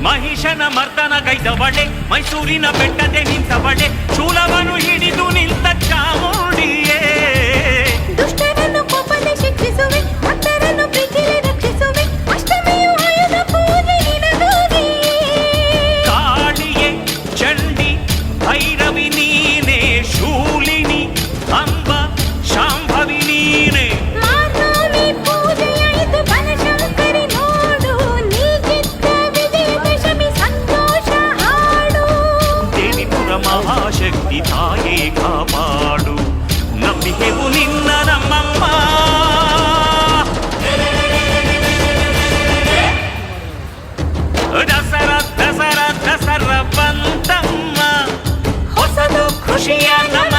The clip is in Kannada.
ಮಹಿಷನ ಮರ್ದನ ಗೈದವಳೆ ಮೈಸೂರಿನ ಬೆಟ್ಟದೆ ನಿಂತವಳೆ ಶೂಲವನ್ನು ಹಿಡಿದು ನಿಂತ ಚಾಮುಂಡಿಯೇ ದುಷ್ಟರನ್ನು ಕೋಪದೆ ಶಿಕ್ಷಿಸುವೆ ಭಕ್ತರನ್ನು ಪ್ರೀತಿಲಿ ರಕ್ಷಿಸುವೆ ಅಷ್ಟಮಿಯು ಆಯುಧ ಪೂಜೆ ನಿನಗೋಗಿಯೇ ಕಾಳಿಯೇ ಚಂಡಿ ಭೈರವಿ ನೀನೆ ಶೂಲಿನಿ ಅಂಬ ಶಾಂಭವಿ ನೀನೆ ಮಾರ್ನೋನಿ ಪೂಜೆಯಾಯಿತು ಬನಶಂಕರಿ ನೋಡು ನೀ ಗೆದ್ದ ವಿಜಯದಶಮಿ ಸಂತೋಷ ಹಾಡು ದೇವಿಪುರ ಮಹಾಶಕ್ತಿ ತಾಯೇ ಕಾಪಾಡು ನಂಬಿಕೆವು ನಿನ್ನ ನಮ್ಮಮ್ಮ ದಸರಾ ದಸರಾ ದಸರಾ ಬಂತಮ್ಮ ಹೊಸದು ಖುಷಿಯ ನಮ್ಮ